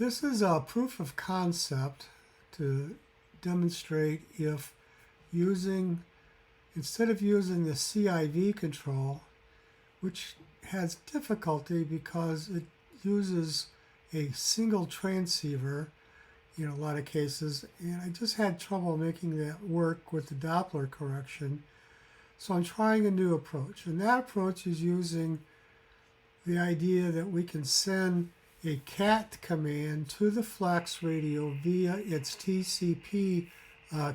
This is a proof of concept to demonstrate if instead of using the CIV control, which has difficulty because it uses a single transceiver in a lot of cases, and I just had trouble making that work with the Doppler correction. So I'm trying a new approach, and that approach is using the idea that we can send a CAT command to the Flex radio via its TCP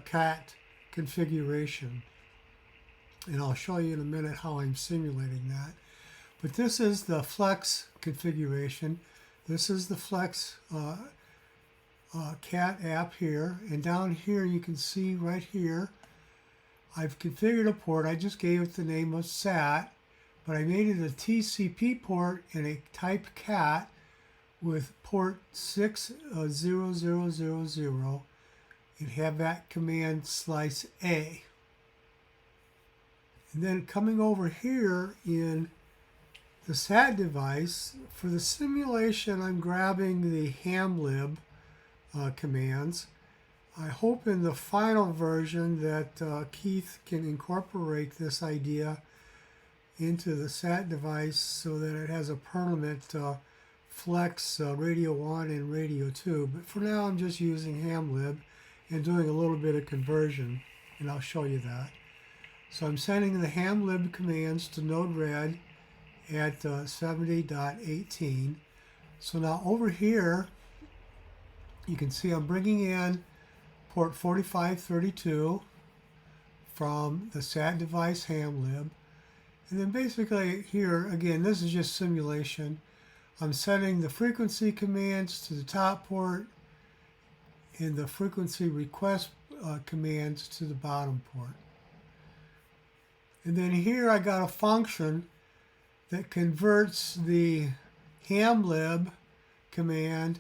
CAT configuration. And I'll show you in a minute how I'm simulating that. But this is the Flex configuration. This is the Flex CAT app here. And down here you can see right here, I've configured a port. I just gave it the name of S.A.T, but I made it a TCP port and a type CAT with port 60000 and have that command slice A. And then coming over here in the S.A.T device, for the simulation I'm grabbing the hamlib commands. I hope in the final version that Keith can incorporate this idea into the S.A.T device so that it has a permanent Flex radio 1 and radio 2. But for now I'm just using hamlib and doing a little bit of conversion, and I'll show you that. So I'm sending the hamlib commands to Node-RED at 70.18. So now over here you can see I'm bringing in port 4532 from the S.A.T device hamlib. And then basically here, again, this is just simulation. I'm setting the frequency commands to the top port and the frequency request commands to the bottom port. And then here I got a function that converts the hamlib command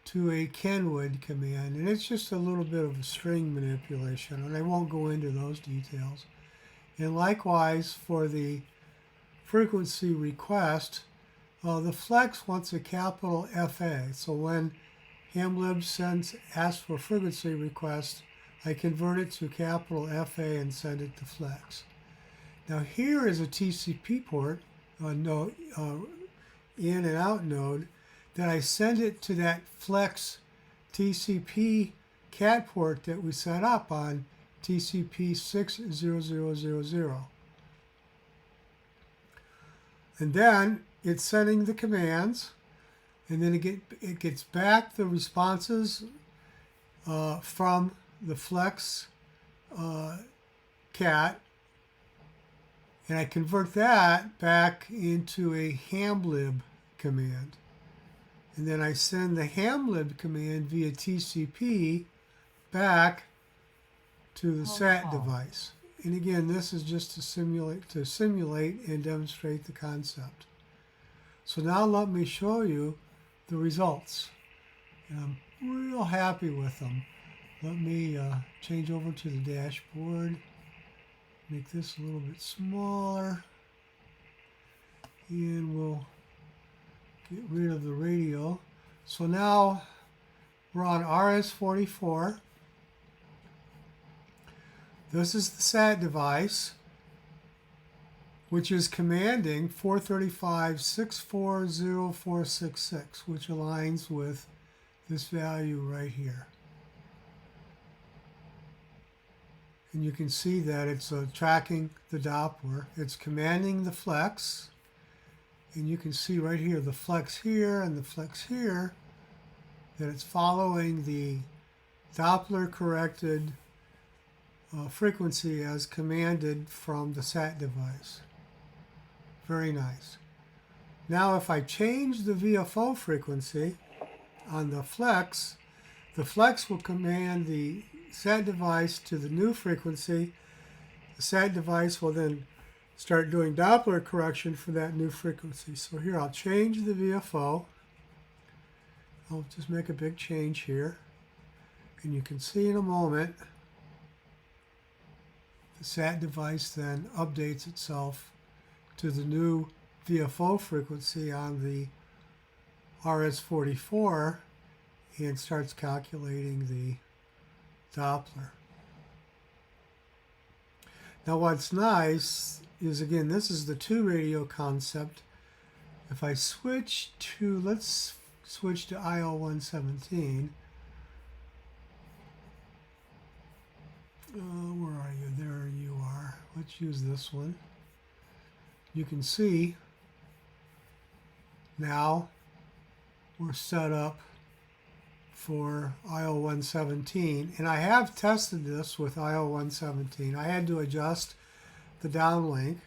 to a Kenwood command. And it's just a little bit of a string manipulation, and I won't go into those details. And likewise for the frequency request, the Flex wants a capital FA. So when hamlib asks for frequency request, I convert it to capital FA and send it to Flex. Now here is a TCP port, in and out node, that I send it to that Flex TCP CAT port that we set up on TCP 60000. And then it's sending the commands, and then it gets back the responses from the Flex CAT, and I convert that back into a hamlib command. And then I send the hamlib command via TCP back to the S.A.T device. And again, this is just to simulate and demonstrate the concept. So now let me show you the results. And I'm real happy with them. Let me change over to the dashboard. Make this a little bit smaller. And we'll get rid of the radio. So now we're on RS-44. This is the S.A.T device, which is commanding 435.640.466, which aligns with this value right here. And you can see that it's tracking the Doppler. It's commanding the Flex. And you can see right here, the Flex here and the Flex here, that it's following the Doppler corrected frequency as commanded from the S.A.T device. Very nice. Now if I change the VFO frequency on the Flex will command the S.A.T device to the new frequency. The S.A.T device will then start doing Doppler correction for that new frequency. So here I'll change the VFO. I'll just make a big change here. And you can see in a moment the S.A.T device then updates itself to the new VFO frequency on the RS-44, and starts calculating the doppler. Now what's nice is, again, this is the 2 radio concept. If I switch to, let's switch to IL-117. Where are you? There you are. Let's use this one. You can see now we're set up for IL-117, and I have tested this with IL-117. I had to adjust the downlink,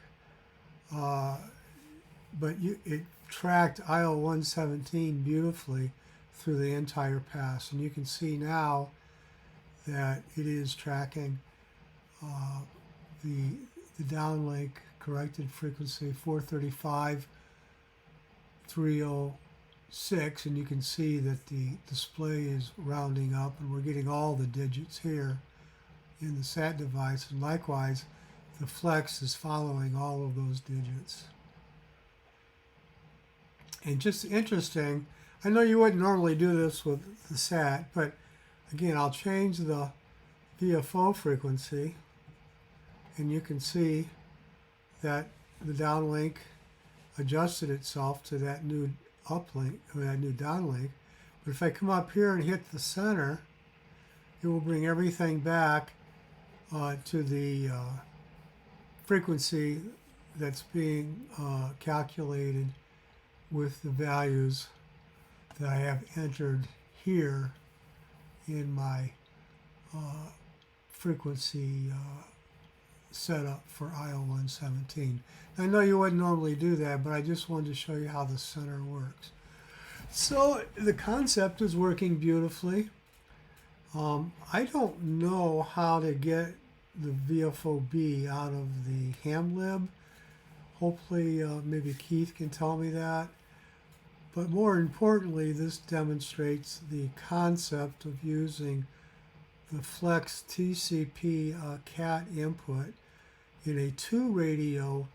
but it tracked IL-117 beautifully through the entire pass, and you can see now that it is tracking the downlink corrected frequency 435.306, and you can see that the display is rounding up, and we're getting all the digits here in the SAT device, and likewise the Flex is following all of those digits. And just interesting, I know you wouldn't normally do this with the SAT, but again, I'll change the VFO frequency, and you can see that the downlink adjusted itself to that new uplink, or that new downlink. But if I come up here and hit the center, it will bring everything back to the frequency that's being calculated with the values that I have entered here in my frequency setup for IL-117. I know you wouldn't normally do that, but I just wanted to show you how the center works. So the concept is working beautifully. I don't know how to get the VFOB out of the hamlib. Hopefully maybe Keith can tell me that. But more importantly, this demonstrates the concept of using the Flex TCP CAT input in a 2 radio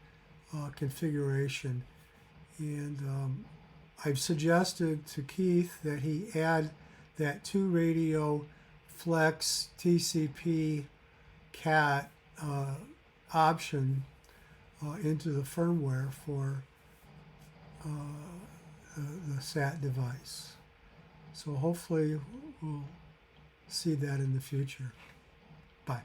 configuration. And I've suggested to Keith that he add that 2 radio Flex TCP CAT option into the firmware for the SAT device. So hopefully we'll see that in the future. Bye.